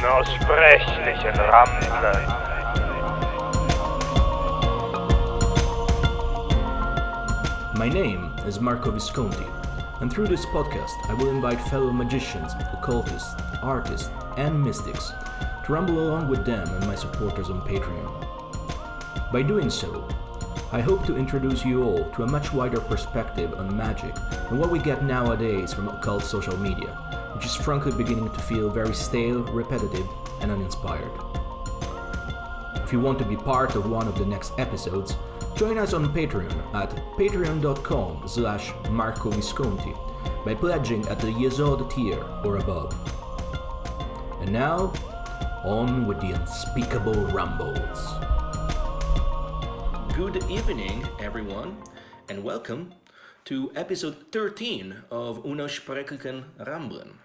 Unaussprechlichen Ramblen. My name is Marco Visconti, and through this podcast I will invite fellow magicians, occultists, artists, and mystics to ramble along with them and my supporters on Patreon. By doing so, I hope to introduce you all to a much wider perspective on magic than what we get nowadays from occult social media, which is frankly beginning to feel very stale, repetitive, and uninspired. If you want to be part of one of the next episodes, join us on Patreon at patreon.com/Marco Visconti by pledging at the Yesod tier or above. And now, on with the unspeakable rambles. Good evening, everyone, and welcome to episode 13 of Unaussprechlichen Ramblen.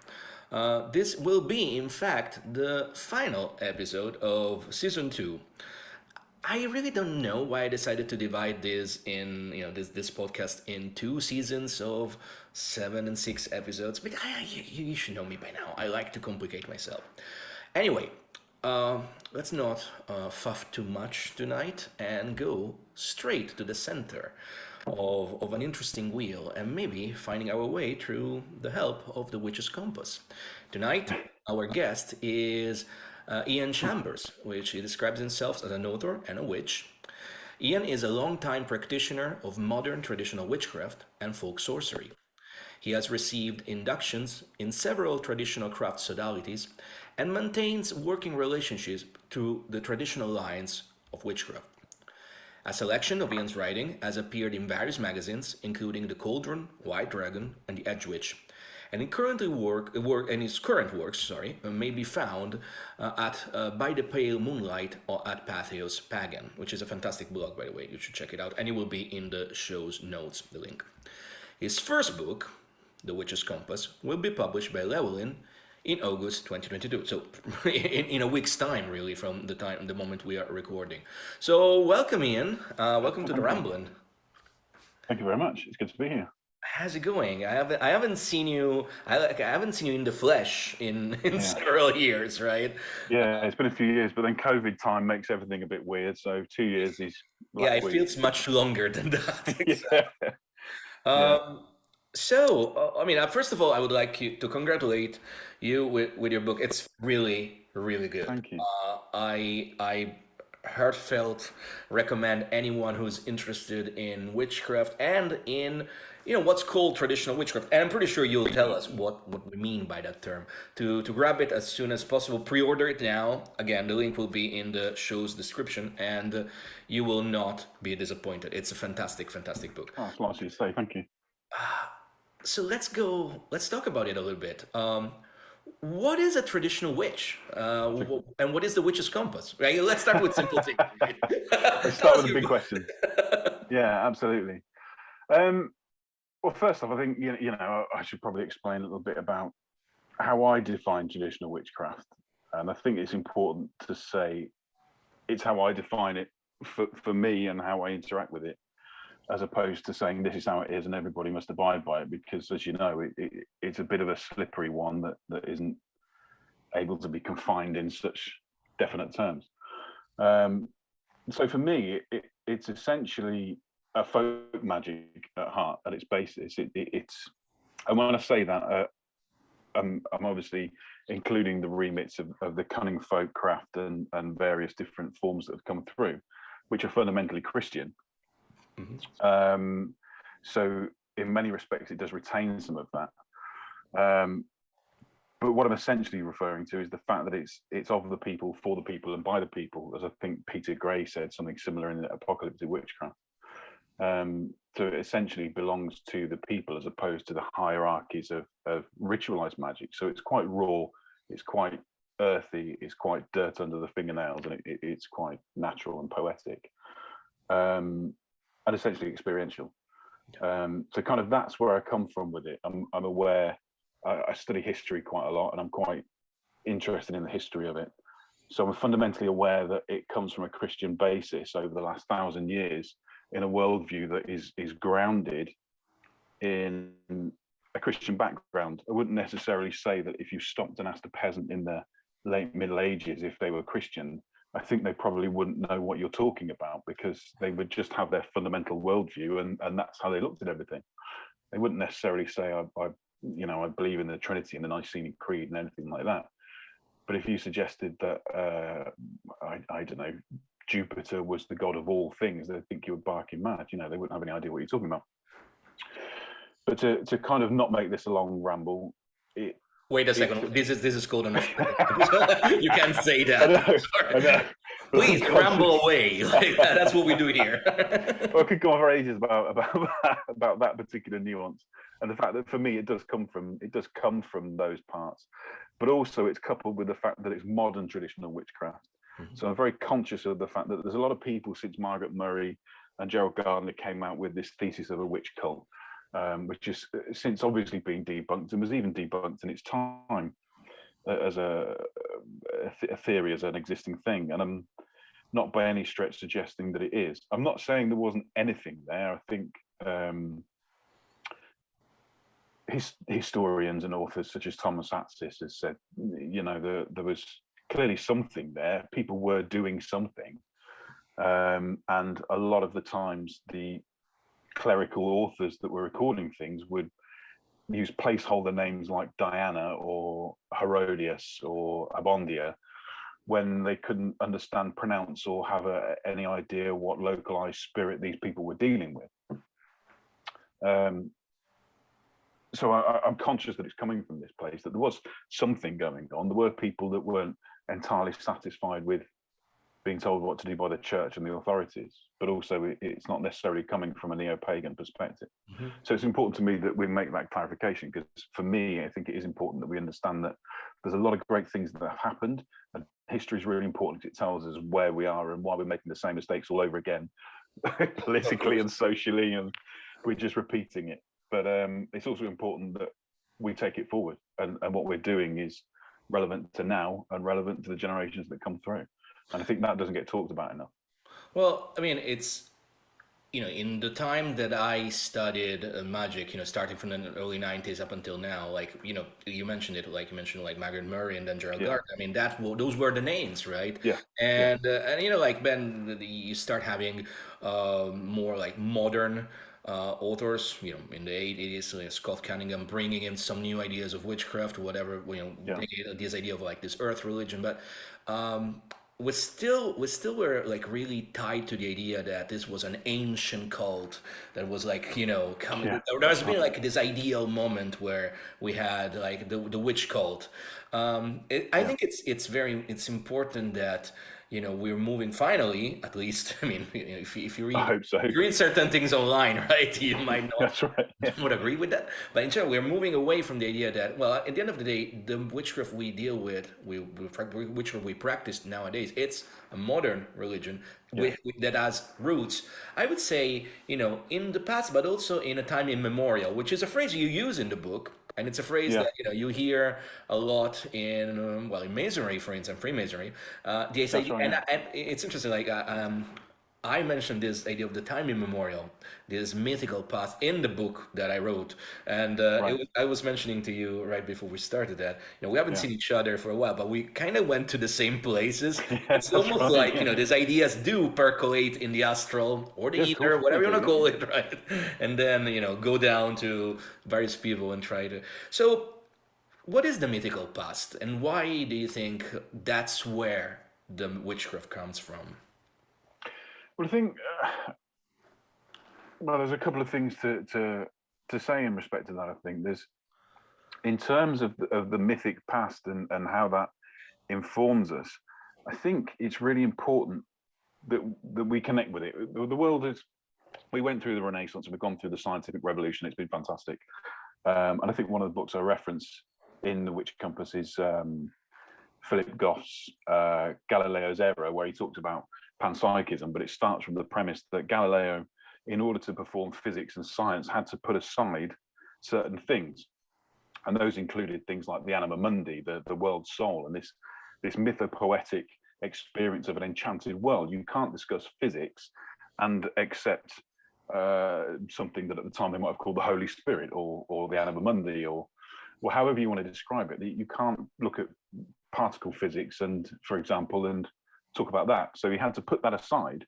This will be, in fact, the final episode of season 2. I really don't know why I decided to divide this in, this podcast in 2 seasons of 7 and 6 episodes. But you should know me by now. I like to complicate myself. Anyway, let's not fuff too much tonight and go straight to the center of an interesting wheel and maybe finding our way through the help of the witch's compass. Tonight, our guest is Ian Chambers, which he describes himself as an author and a witch. Ian is a long-time practitioner of modern traditional witchcraft and folk sorcery. He has received inductions in several traditional craft sodalities and maintains working relationships through the traditional lines of witchcraft. A selection of Ian's writing has appeared in various magazines, including the Cauldron, White Dragon, and the Hedgewytch. And his current works may be found at By The Pale Moonlight or at Patheos Pagan, which is a fantastic blog, by the way. You should check it out, and it will be in the show's notes, the link. His first book, The Witch's Compass, will be published by Llewellyn in August 2022. So in a week's time, really, from the moment we are recording. So welcome, Ian. Welcome to the Ramblin'. Thank you very much. It's good to be here. How's it going? I haven't seen you. I haven't seen you in the flesh in several years, right? Yeah, it's been a few years, but then COVID time makes everything a bit weird. So 2 years is it feels much longer than that. Exactly. So, first of all, I would like to congratulate you with your book. It's really, really good. Thank you. I heartfelt recommend anyone who's interested in witchcraft and in what's called traditional witchcraft. And I'm pretty sure you'll tell us what we mean by that term. To grab it as soon as possible. Pre-order it now. Again, the link will be in the show's description, and you will not be disappointed. It's a fantastic, fantastic book. Oh, that's nice of you to say. Thank you. So let's talk about it a little bit. What is a traditional witch? And what is the witch's compass? Right? Let's start with simple things. Right? Let's start with a big question. Yeah, absolutely. Well, first off, I think, I should probably explain a little bit about how I define traditional witchcraft. And I think it's important to say it's how I define it for me and how I interact with it, as opposed to saying this is how it is and everybody must abide by it, because as you know, it's a bit of a slippery one that isn't able to be confined in such definite terms. So for me, it's essentially a folk magic at heart, at its basis. It's, and when I say that, I'm obviously including the remits of the cunning folk craft and various different forms that have come through, which are fundamentally Christian. Mm-hmm. So in many respects it does retain some of that, but what I'm essentially referring to is the fact that it's of the people, for the people, and by the people, as I think Peter Gray said something similar in Apocalyptic Witchcraft. So it essentially belongs to the people as opposed to the hierarchies of ritualized magic. So it's quite raw, it's quite earthy, it's quite dirt under the fingernails, and it's quite natural and poetic. And essentially experiential. So kind of that's where I come from with it. I'm aware, I study history quite a lot, and I'm quite interested in the history of it. So I'm fundamentally aware that it comes from a Christian basis over the last 1,000 years in a worldview that is grounded in a Christian background. I wouldn't necessarily say that if you stopped and asked a peasant in the late Middle Ages, if they were Christian, I think they probably wouldn't know what you're talking about, because they would just have their fundamental worldview, and that's how they looked at everything. They wouldn't necessarily say, I believe in the Trinity and the Nicene Creed and anything like that. But if you suggested that, I don't know, Jupiter was the god of all things, they'd think you were barking mad. They wouldn't have any idea what you're talking about. But to kind of not make this a long ramble, wait a second. This is called an You can't say that. I know. Please ramble away. That's what we do here. Well, I could go on for ages about that particular nuance, and the fact that for me it does come from those parts, but also it's coupled with the fact that it's modern traditional witchcraft. Mm-hmm. So I'm very conscious of the fact that there's a lot of people since Margaret Murray and Gerald Gardner came out with this thesis of a witch cult, which is since obviously been debunked, and was even debunked in its time as a theory, as an existing thing. And I'm not by any stretch suggesting that it is. I'm not saying there wasn't anything there. I think historians and authors such as Thomas Atzis has said, there was clearly something there. People were doing something. And a lot of the times the clerical authors that were recording things would use placeholder names like Diana or Herodias or Abondia when they couldn't understand, pronounce, or have any idea what localized spirit these people were dealing with. So I'm conscious that it's coming from this place, that there was something going on. There were people that weren't entirely satisfied with being told what to do by the church and the authorities, but also it's not necessarily coming from a neo-pagan perspective. Mm-hmm. So it's important to me that we make that clarification, because for me, I think it is important that we understand that there's a lot of great things that have happened, and history is really important. It tells us where we are and why we're making the same mistakes all over again, politically and socially, and we're just repeating it. But it's also important that we take it forward, and what we're doing is relevant to now and relevant to the generations that come through. And I think that doesn't get talked about enough. Well, I mean, it's, in the time that I studied magic, starting from the early 90s up until now, like, you mentioned it, like you mentioned, like Margaret Murray and then Gerald Gardner. I mean, those were the names, right? Yeah. And like Ben, you start having more like modern authors, in the 80s, Scott Cunningham bringing in some new ideas of witchcraft or whatever, bringing this idea of like this earth religion, but we still were like really tied to the idea that this was an ancient cult that was like, coming. Yeah. There has been like this ideal moment where we had like the witch cult. I think it's important that we're moving finally, at least. I mean, if you read, I hope so. You read certain things online, right? You might not That's right. Yeah. would agree with that. But in general, we're moving away from the idea that, well, at the end of the day, the witchcraft we deal with, witchcraft we practice nowadays, it's a modern religion that has roots, I would say, in the past, but also in a time immemorial, which is a phrase you use in the book. And it's a phrase that you hear a lot in in Masonry, for instance, Freemasonry. And it's interesting. Like I mentioned this idea of the time immemorial, this mythical past in the book that I wrote, and I was mentioning to you right before we started that we haven't seen each other for a while, but we kind of went to the same places. It's almost like these ideas do percolate in the astral or the ether, whatever you want to call it, right? And then go down to various people and try to. So, what is the mythical past, and why do you think that's where the witchcraft comes from? Well, I think there's a couple of things to say in respect to that. I think there's, in terms of the mythic past and how that informs us, I think it's really important that we connect with it. The world is, we went through the Renaissance and we've gone through the scientific revolution. It's been fantastic. And I think one of the books I reference in the Witch Compass is Philip Goff's Galileo's Error, where he talked about panpsychism, but it starts from the premise that Galileo, in order to perform physics and science, had to put aside certain things, and those included things like the anima mundi, the world soul, and this mythopoetic experience of an enchanted world. You can't discuss physics and accept something that at the time they might have called the Holy Spirit or the anima mundi, or however you want to describe it. You can't look at particle physics, and for example, and talk about that. So he had to put that aside.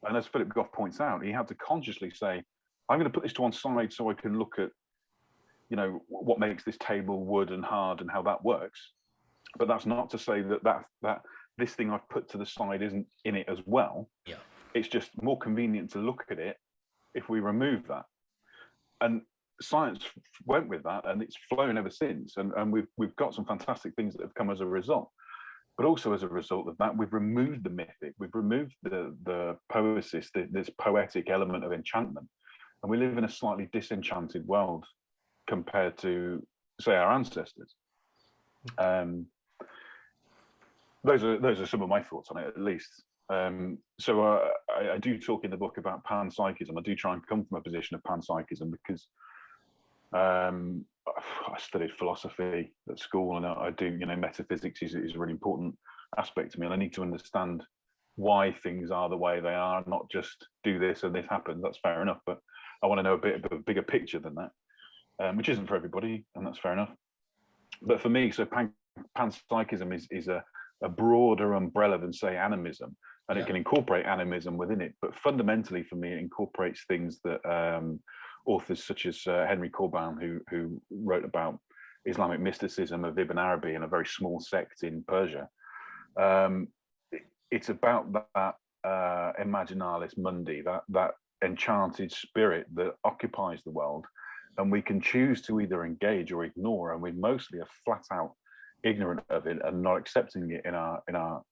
And as Philip Goff points out, he had to consciously say, I'm going to put this to one side so I can look at, you know, what makes this table wood and hard and how that works. But that's not to say that this thing I've put to the side isn't in it as well. Yeah. It's just more convenient to look at it if we remove that. And science went with that, and it's flown ever since. And we've got some fantastic things that have come as a result. But also as a result of that, we've removed the mythic, we've removed the poesis, this poetic element of enchantment. And we live in a slightly disenchanted world compared to, say, our ancestors. Those are some of my thoughts on it, at least. So I do talk in the book about panpsychism. I do try and come from a position of panpsychism because I studied philosophy at school, and I do, you know, metaphysics is a really important aspect to me, and I need to understand why things are the way they are, not just do this and this happens. That's fair enough, but I want to know a bit of a bigger picture than that, which isn't for everybody, and that's fair enough. But for me, so panpsychism is a broader umbrella than, say, animism, and it can incorporate animism within it. But fundamentally, for me, it incorporates things that authors such as Henry Corbin, who wrote about Islamic mysticism of Ibn Arabi and a very small sect in Persia. It's about that imaginalis mundi, that enchanted spirit that occupies the world, and we can choose to either engage or ignore, and we mostly are flat out ignorant of it and not accepting it in our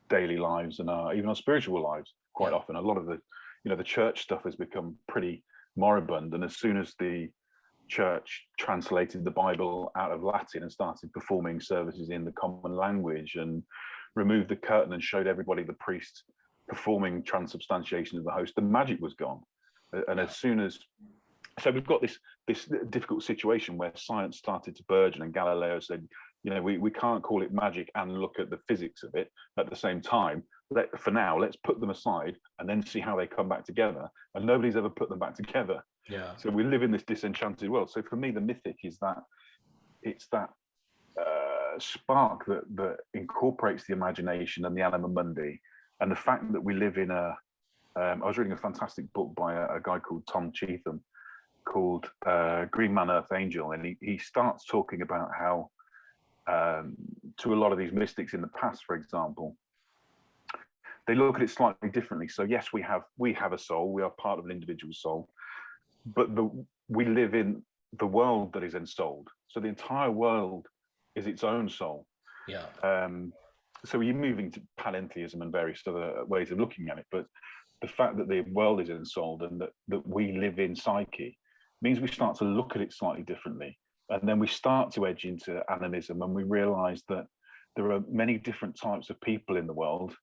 daily lives and even our spiritual lives. Quite often, a lot of the church stuff has become pretty moribund, and as soon as the church translated the Bible out of Latin and started performing services in the common language and removed the curtain and showed everybody the priest performing transubstantiation of the host, the magic was gone. And as soon as, so we've got this difficult situation where science started to burgeon, and Galileo said, you know, we can't call it magic and look at the physics of it at the same time. For now, let's put them aside and then see how they come back together. And nobody's ever put them back together. Yeah. So we live in this disenchanted world. So for me, the mythic is that it's that spark that incorporates the imagination and the anima mundi, and the fact that we live in I was reading a fantastic book by a guy called Tom Cheetham called Green Man Earth Angel, and he starts talking about how to a lot of these mystics in the past, for example, they look at it slightly differently. So yes, we have a soul, we are part of an individual soul, but we live in the world that is ensouled. So the entire world is its own soul. Yeah. So you're moving to panentheism and various other ways of looking at it, but the fact that the world is ensouled and that we live in psyche means we start to look at it slightly differently. And then we start to edge into animism, and we realize that there are many different types of people in the world,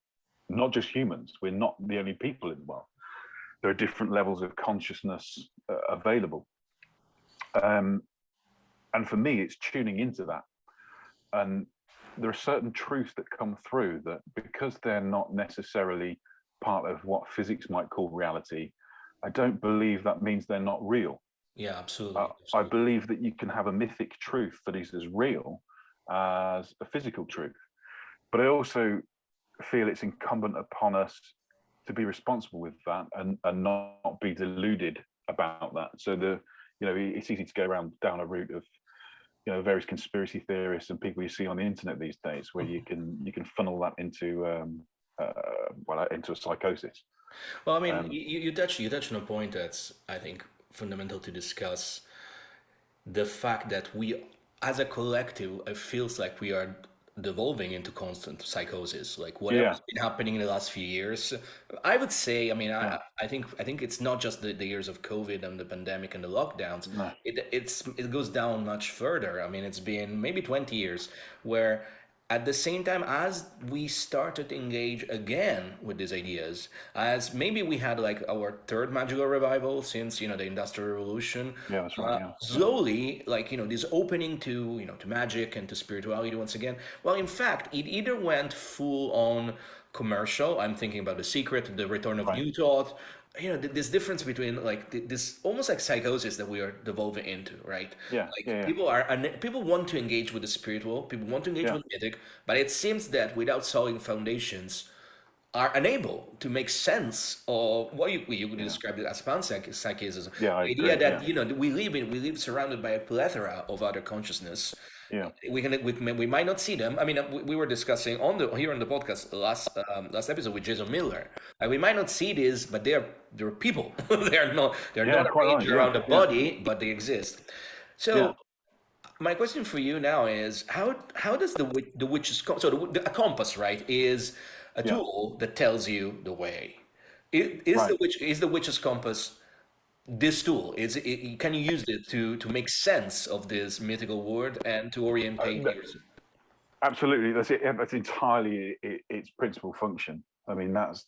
not just humans. We're not the only people in the world. There are different levels of consciousness available. And for me, it's tuning into that. And there are certain truths that come through that, because they're not necessarily part of what physics might call reality, I don't believe that means they're not real. Yeah, absolutely. I believe that you can have a mythic truth that is as real as a physical truth. But I also feel it's incumbent upon us to be responsible with that and not be deluded about that. So it's easy to go down a route of various conspiracy theorists and people you see on the internet these days, where you can funnel that into a psychosis. Well, I mean, you touch on a point that's, I think, fundamental to discuss. The fact that we, as a collective, it feels like we are devolving into constant psychosis. Like whatever's been happening in the last few years, I would say. I mean, I think it's not just the years of COVID and the pandemic and the lockdowns. No. It goes down much further. I mean, it's been maybe 20 years where, at the same time as we started to engage again with these ideas, as maybe we had like our third magical revival since the Industrial Revolution. Yeah, that's right. Slowly, like this opening to to magic and to spirituality once again. Well, in fact, it either went full on commercial. I'm thinking about The Secret, The Return of New Thought, this difference between like this almost like psychosis that we are devolving into, right? Yeah, Like yeah, people want to engage with the spiritual, people want to engage yeah, with mythic, but it seems that without solid foundations, are unable to make sense of what you could yeah, describe it as panpsychism. yeah. I The idea agree. that Yeah, we live surrounded by a plethora of other consciousness. yeah, We might not see them. I mean, we were discussing on the here on the podcast last episode with Jason Miller. We might not see this, but they're people. They're yeah. not Quite right. arranged Yeah, around the yeah, body, but they exist. yeah. So my question for you now is how does the witch's a compass, right, is a Yeah, tool that tells you the way. right. Is the witch's compass this tool? Can you use it to make sense of this mythical world and to orientate yourself? Absolutely, that's it. That's entirely its principal function. I mean, that's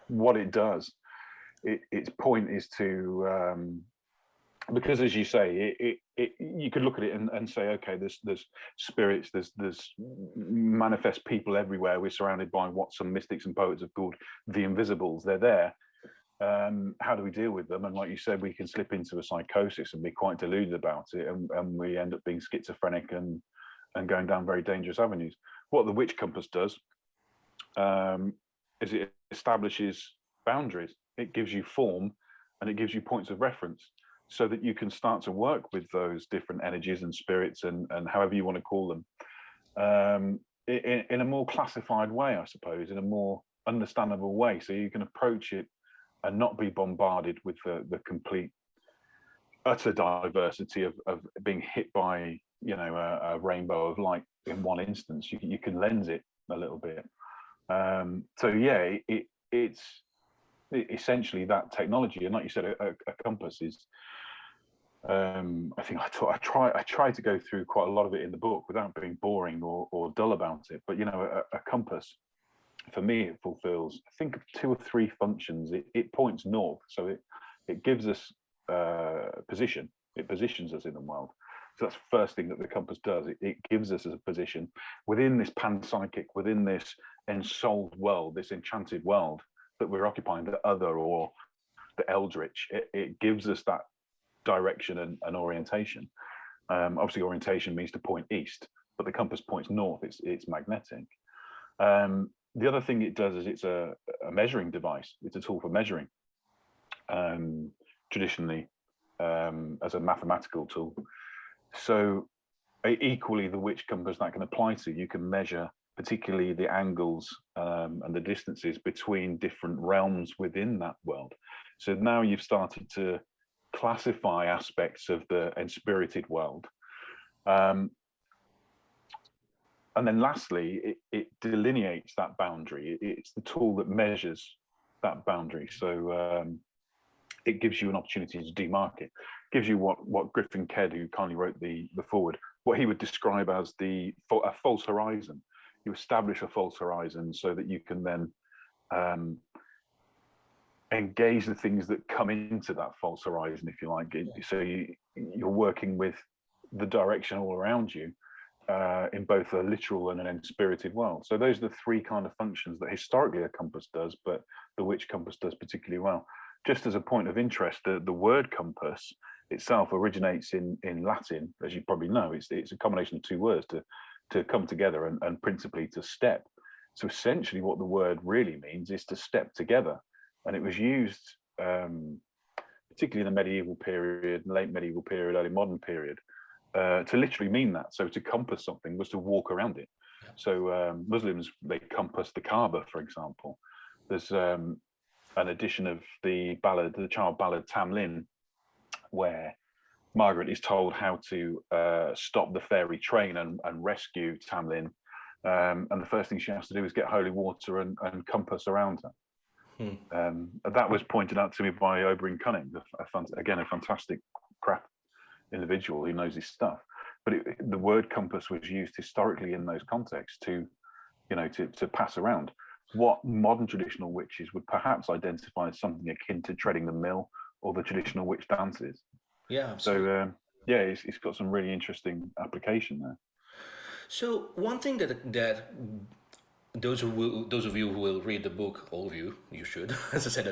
what it does. Its point is to because, as you say, you could look at it and say, okay, there's spirits, there's manifest people everywhere. We're surrounded by what some mystics and poets have called the invisibles. They're there. How do we deal with them? And like you said, we can slip into a psychosis and be quite deluded about it, and we end up being schizophrenic and going down very dangerous avenues. What the witch compass does is it establishes boundaries. It gives you form and it gives you points of reference so that you can start to work with those different energies and spirits and however you want to call them in a more classified way, I suppose, in a more understandable way. So you can approach it and not be bombarded with the complete utter diversity of being hit by a rainbow of light in one instance. You can lens it a little bit. So yeah, it's essentially that technology, and like you said, a compass is. I think I try to go through quite a lot of it in the book without being boring or dull about it. But a compass, for me, it fulfills, I think, 2 or 3 functions. It points north, so it gives us position. It positions us in the world. So that's the first thing that the compass does. It gives us a position within this panpsychic, within this ensouled world, this enchanted world that we're occupying, the other or the eldritch. It gives us that direction and orientation. Obviously, orientation means to point east, but the compass points north. It's magnetic. The other thing it does is it's a measuring device. It's a tool for measuring. Traditionally, as a mathematical tool. So equally, the witch compass that can apply to, you can measure particularly the angles and the distances between different realms within that world. So now you've started to classify aspects of the enspirited world. And then lastly, it delineates that boundary. It's the tool that measures that boundary. So it gives you an opportunity to demark it. Gives you what Griffin Kedd, who kindly wrote the foreword, what he would describe as a false horizon. You establish a false horizon so that you can then engage the things that come into that false horizon, if you like. So you're working with the direction all around you in both a literal and an enspirited world. So those are the 3 kind of functions that historically a compass does, but the witch compass does particularly well. Just as a point of interest, the word compass itself originates in Latin, as you probably know. It's a combination of 2 words to come together and principally to step. So essentially what the word really means is to step together. And it was used particularly in the medieval period, late medieval period, early modern period, to literally mean that. So to compass something was to walk around it. So Muslims, they compass the Kaaba, for example. There's an edition of the child ballad Tamlin, where Margaret is told how to stop the fairy train and rescue Tamlin. And the first thing she has to do is get holy water and compass around her. That was pointed out to me by Oberyn Cunning, again, a fantastic craft individual who knows his stuff. But the word compass was used historically in those contexts to pass around what modern traditional witches would perhaps identify as something akin to treading the mill or the traditional witch dances. Yeah, absolutely. So it's got some really interesting application there. So one thing that those of you who will read the book, all of you, you should, as I said,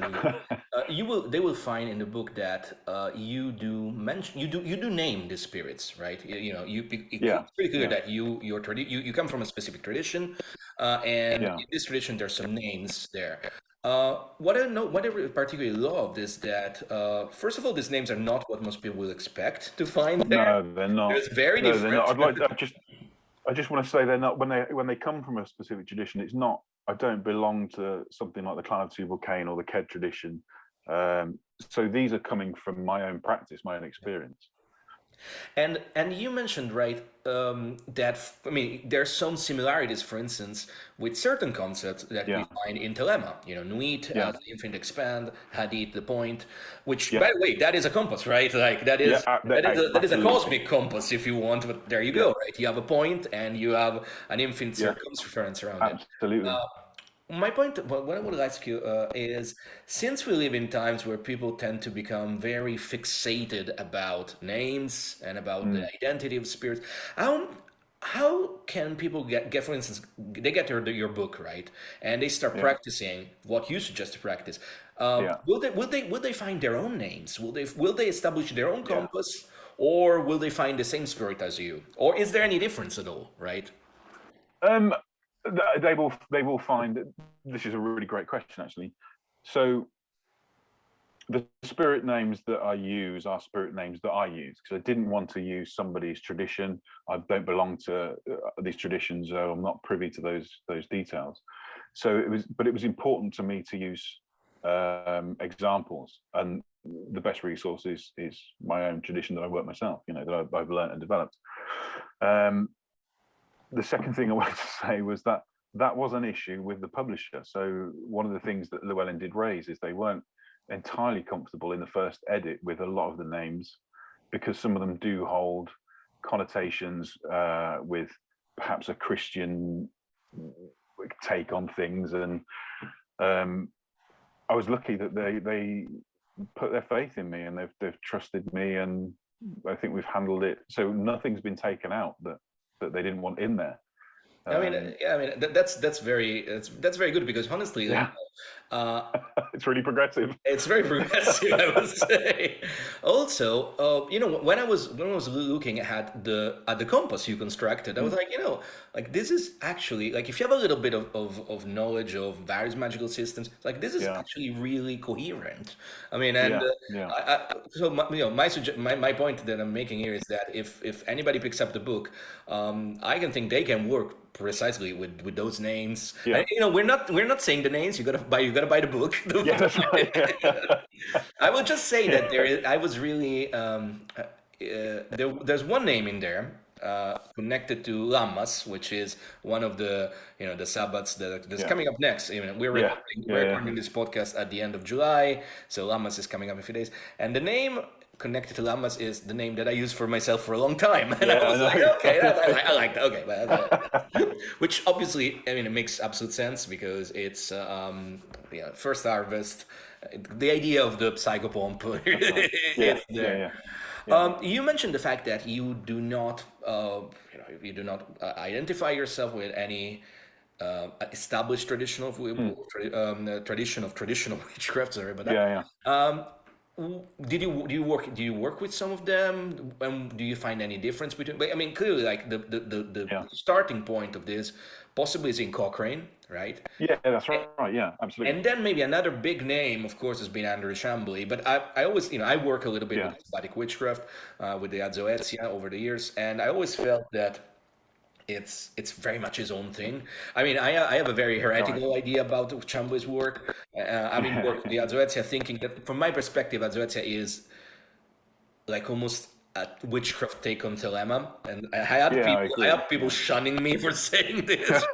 They will find in the book that you do mention, you do name the spirits, right? Yeah, It's pretty clear yeah, that you come from a specific tradition, and yeah. in this tradition there's some names there. What I really particularly love is that first of all, these names are not what most people will expect to find there. No, they're not. It's very No, they're different. not. I just want to say they're not when they come from a specific tradition. It's not. I don't belong to something like the Clan of Tubal-Cain or the Ked tradition. So these are coming from my own practice, my own experience. And you mentioned, right, I mean, there's some similarities, for instance, with certain concepts that we Yeah, find in Telema. Nuit yeah, as the infinite expand, Hadith the point, which, yeah, by the way, that is a compass, right? Like yeah. that is a Absolutely. cosmic compass, if you want. But there you Yeah, go, right? You have a point, and you have an infinite yeah. circumference around it. Absolutely. My point, what I would ask you is, since we live in times where people tend to become very fixated about names and about the Mm, identity of spirits, how how can people get for instance, they get your book, right, and they start yeah, practicing what you suggest to practice? yeah, Will they find their own names? Will they establish their own yeah. compass, or will they find the same spirit as you, or is there any difference at all, right? Um, they will find that this is a really great question, actually. So the spirit names that I use are spirit names that I use because I didn't want to use somebody's tradition. I don't belong to these traditions, so I'm not privy to those details. So it was important to me to use examples, and the best resource is my own tradition that I work myself. That I've learned and developed. The second thing I wanted to say was that that was an issue with the publisher. So one of the things that Llewellyn did raise is they weren't entirely comfortable in the first edit with a lot of the names because some of them do hold connotations with perhaps a Christian take on things. And I was lucky that they put their faith in me and they've trusted me, and I think we've handled it. So nothing's been taken out that they didn't want in there. I mean, Um, yeah, I mean that's very good because honestly, yeah, uh, it's really progressive. it's very progressive, I would say. Also, when I was looking at the compass you constructed, I was Mm, like, like this is actually like if you have a little bit of knowledge of various magical systems, like this is yeah, actually really coherent. I mean, and yeah, yeah, so my point that I'm making here is that if anybody picks up the book, I can think they can work precisely with those names. yeah, And we're not saying the names. You gotta buy the book. yeah. That's right. Yeah, I will just say that yeah, I was really there's one name in there connected to Lammas, which is one of the Sabbats that's yeah, coming up next. yeah, We're yeah, recording this podcast at the end of July, so Lammas is coming up in a few days, and the name connected to Lammas is the name that I used for myself for a long time, and I yeah. I was like, know. okay, I like that. Okay, which obviously, I mean, it makes absolute sense because it's first harvest. The idea of the psychopomp That's right. Yeah, is yeah, there. yeah, yeah. You mentioned the fact that you do not, identify yourself with any established Mm, tradition of traditional witchcraft. Sorry about that. yeah, yeah, Um, do you work with some of them? Do you find any difference between? But, I mean, clearly, like the yeah, starting point of this possibly is in Cochrane, right? yeah. That's right. Yeah, absolutely. And then maybe another big name, of course, has been Andrew Chambly. But I always, I work a little bit with Yeah, exotic witchcraft, with the Adzoetia over the years, and I always felt that it's very much his own thing. I mean, I have a very right. heretical idea about Chambly's work. I mean, Yeah, work with the Adzoetia, thinking that from my perspective, Adzoetia is like almost a witchcraft take on Telema, and yeah. I I agree. had people Yeah, shunning me for saying this,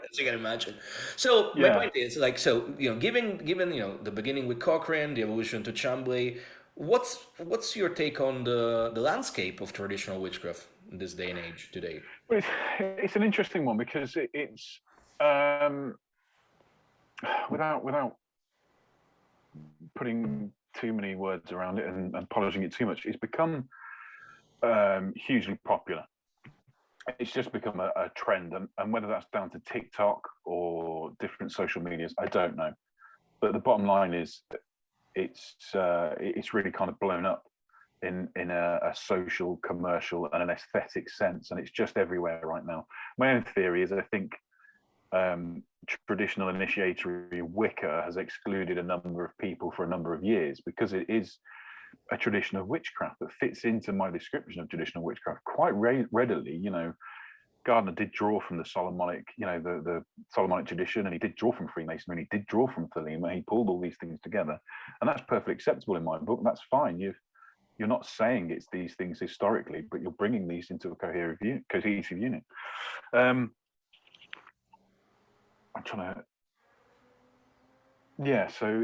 as you can imagine. So my yeah. point is like, so given the beginning with Cochrane, the evolution to Chambly, what's your take on the landscape of traditional witchcraft in this day and age today? Well, it's an interesting one because it's um, without putting too many words around it and polishing it too much, it's become hugely popular. It's just become a trend, and whether that's down to TikTok or different social medias, I don't know. But the bottom line is it's really kind of blown up in a social, commercial, and an aesthetic sense, and it's just everywhere right now. My own theory is I think traditional initiatory Wicca has excluded a number of people for a number of years because it is a tradition of witchcraft that fits into my description of traditional witchcraft quite readily. You know, Gardner did draw from the Solomonic, you know, the Solomonic tradition, and he did draw from Freemasonry, and he did draw from Thelema. He pulled all these things together, and that's perfectly acceptable in my book. And that's fine. You're not saying it's these things historically, but you're bringing these into a cohesive unit. I'm trying to, yeah. So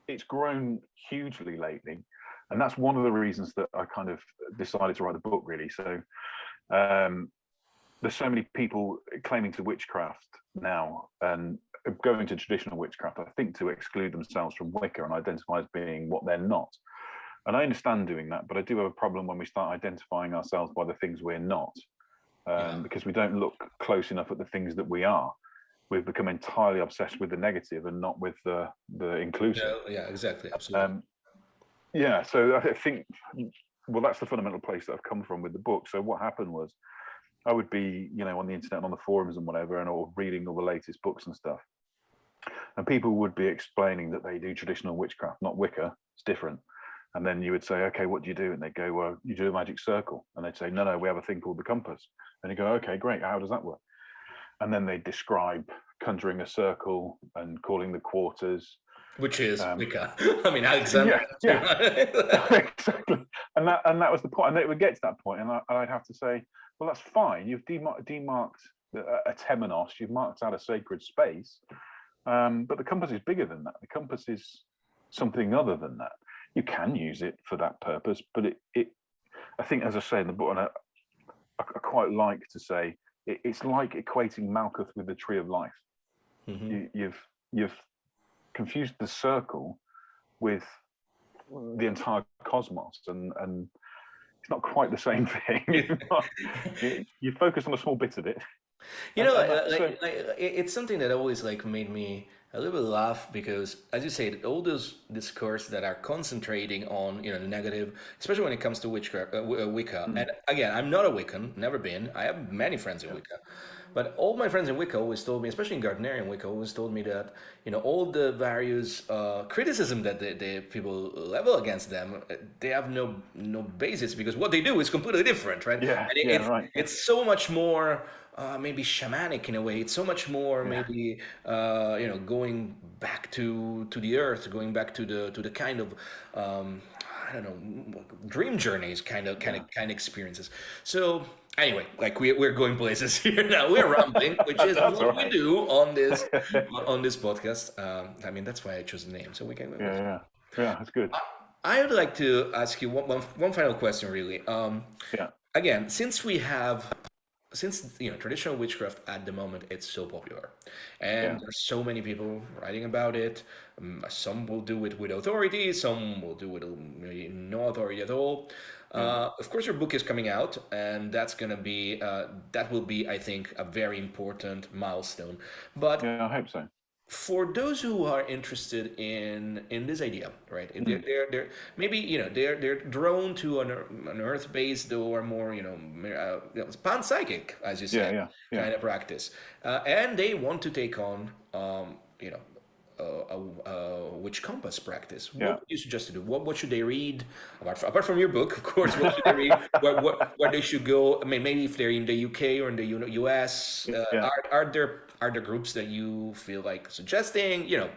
it's grown hugely lately, and that's one of the reasons that I kind of decided to write the book, really. So there's so many people claiming to witchcraft now and going to traditional witchcraft, I think, to exclude themselves from Wicca and identify as being what they're not. And I understand doing that, but I do have a problem when we start identifying ourselves by the things we're not, because we don't look close enough at the things that we are. We've become entirely obsessed with the negative and not with the inclusive. Yeah, exactly, absolutely. Yeah, so I think, well, that's the fundamental place that I've come from with the book. So what happened was, I would be, you know, on the internet, on the forums and whatever, and or reading all the latest books and stuff, and people would be explaining that they do traditional witchcraft, not Wicca. It's different. And then you would say, okay, what do you do? And they'd go, well, you do a magic circle. And they'd say, no, we have a thing called the compass. And you go, okay, great. How does that work? And then they'd describe conjuring a circle and calling the quarters, which is Wicca. I mean, Alexander. Yeah. Exactly. And that was the point. And it would get to that point, and I'd have to say, well, that's fine. You've demarked a temenos. You've marked out a sacred space, but the compass is bigger than that. The compass is something other than that. You can use it for that purpose, but it I think, as I say in the book, and I quite like to say, it's like equating Malkuth with the tree of life. Mm-hmm. You've confused the circle with the entire cosmos, and it's not quite the same thing. You focus on a small bit of it. You know, it's something that always made me a little bit laugh, because, as you said, all those discourse that are concentrating on, you know, the negative, especially when it comes to Wicca. And again, I'm not a Wiccan, never been. I have many friends in Wicca, but all my friends in Wicca always told me, especially in Gardnerian Wicca, always told me that, you know, all the various criticism that the people level against them, they have no basis, because what they do is completely different, right? Yeah, and it's so much more. Maybe shamanic in a way. It's so much more maybe you know, going back to the earth, going back to the kind of I don't know, dream journeys kind of experiences. So anyway, we're going places here now. We're rambling, which is what we do on this podcast. I mean, that's why I chose the name, so we can. Yeah, that's good. I would like to ask you one final question, really. Again, since you know, traditional witchcraft at the moment, it's so popular, and there's so many people writing about it. Some will do it with authority, some will do it with no authority at all. Of course, your book is coming out, and that's gonna be that will be, I think, a very important milestone. But yeah, I hope so. For those who are interested in this idea, right? They're maybe, you know, they're drawn to an earth-based or more, you know, panpsychic, as you say, kind of practice, and they want to take on, you know, a witch compass practice. What do you suggest to do? What should they read apart from your book, of course? What should they read? Where they should go? I mean, maybe if they're in the UK or in the US, are there groups that you feel like suggesting? You know,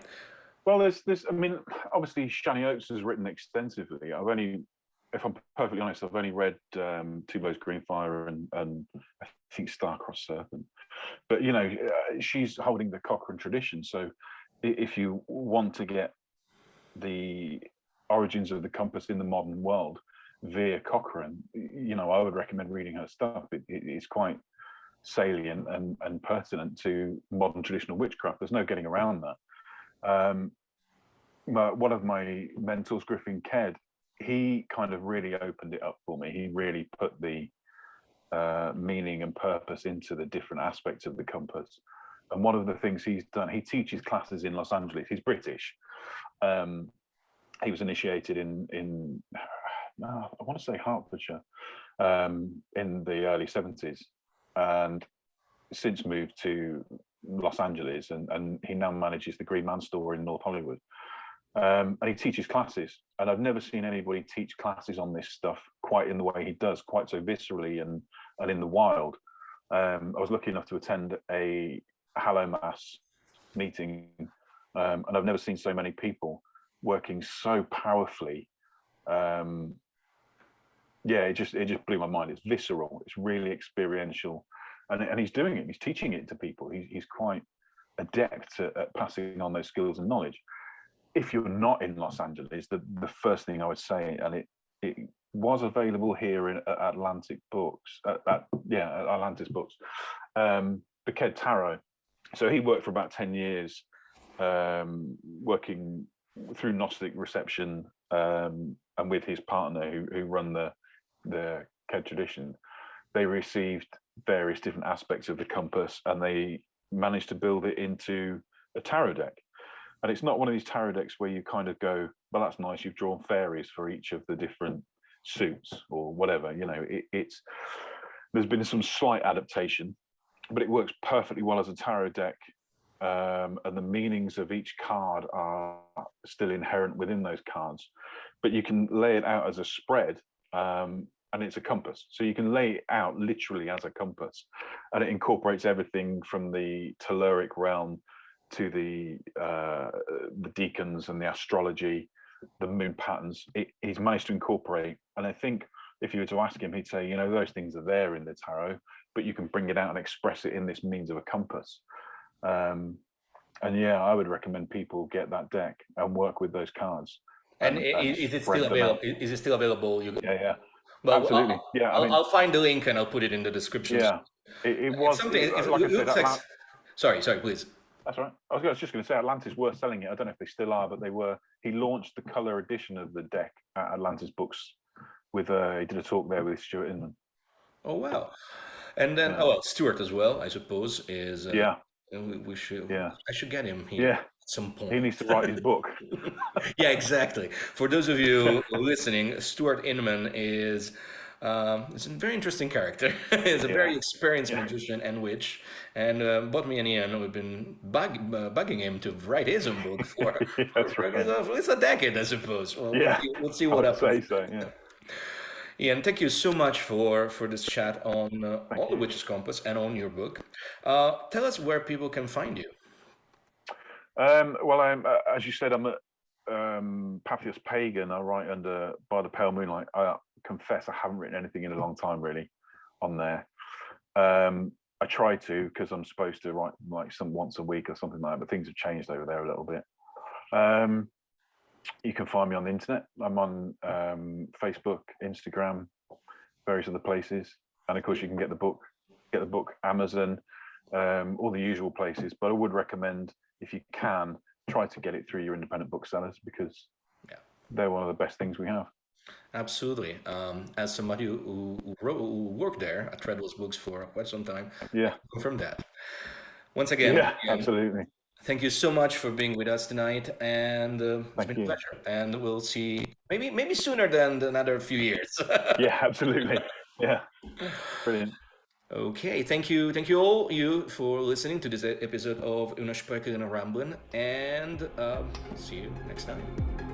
well, there's. I mean, obviously, Shani Oates has written extensively. If I'm perfectly honest, I've only read Two Blows Green Fire and I think Star-Crossed Serpent. But you know, she's holding the Cochrane tradition. So if you want to get the origins of the compass in the modern world via Cochrane, you know, I would recommend reading her stuff. It's quite salient and pertinent to modern traditional witchcraft. There's no getting around that. One of my mentors, Griffin Ked, he kind of really opened it up for me. He really put the meaning and purpose into the different aspects of the compass. And one of the things he's done, he teaches classes in Los Angeles. He's British, He was initiated in I want to say Hertfordshire in the early 70s, and since moved to Los Angeles, and he now manages the Green Man store in North Hollywood. And he teaches classes, and I've never seen anybody teach classes on this stuff quite in the way he does, quite so viscerally and in the wild. I was lucky enough to attend a Hallow Mass meeting, and I've never seen so many people working so powerfully. Yeah, it just blew my mind. It's visceral. It's really experiential, and he's doing it. He's teaching it to people. He's quite adept at passing on those skills and knowledge. If you're not in Los Angeles, the first thing I would say, and it was available here at Atlantic Books, Atlantis Books, Beked Tarot. So he worked for about 10 years, working through Gnostic reception, and with his partner who run the Ked tradition. They received various different aspects of the compass, and they managed to build it into a tarot deck. And it's not one of these tarot decks where you kind of go, well, that's nice, you've drawn fairies for each of the different suits or whatever. You know, there's been some slight adaptation, but it works perfectly well as a tarot deck. And the meanings of each card are still inherent within those cards, but you can lay it out as a spread, and it's a compass. So you can lay it out literally as a compass, and it incorporates everything from the telluric realm to the deacons and the astrology, the moon patterns. He's managed to incorporate, and I think if you were to ask him, he'd say, you know, those things are there in the tarot, but you can bring it out and express it in this means of a compass. And yeah, I would recommend people get that deck and work with those cards. And is it still available? Is it still available? Yeah. Well, absolutely. I'll find the link and I'll put it in the description. Yeah, it was something. like I said. Sorry, please. That's right. I was just going to say Atlantis were selling it. I don't know if they still are, but they were. He launched the color edition of the deck at Atlantis Books. He did a talk there with Stuart Inman. Oh wow! And then Stuart as well, I suppose, is we should. Yeah. I should get him here at some point. He needs to write his book. Yeah, exactly. For those of you listening, Stuart Inman is a very interesting character. He's a very experienced magician and witch, and both me and Ian, we've been bugging him to write his own book for. That's right. It's a decade, I suppose. Well, we'll see what happens. So, yeah. Ian, thank you so much for this chat on all the Witch's Compass and on your book. Tell us where people can find you. Well, as you said, I'm at Patheos Pagan. I write under By The Pale Moonlight. I confess I haven't written anything in a long time, really, on there. I try to, because I'm supposed to write like once a week or something like that, but things have changed over there a little bit. You can find me on the internet. I'm on Facebook, Instagram, various other places, and of course you can get the book Amazon, all the usual places. But I would recommend, if you can, try to get it through your independent booksellers, because they're one of the best things we have. Absolutely. As somebody who worked there at Traditional Books for quite some time, from that. Once again, absolutely. Thank you so much for being with us tonight, and it's been a pleasure. And we'll see maybe sooner than another few years. Yeah, absolutely. Yeah, brilliant. Okay, thank you all for listening to this episode of Unaussprechlichen Ramblen, and see you next time.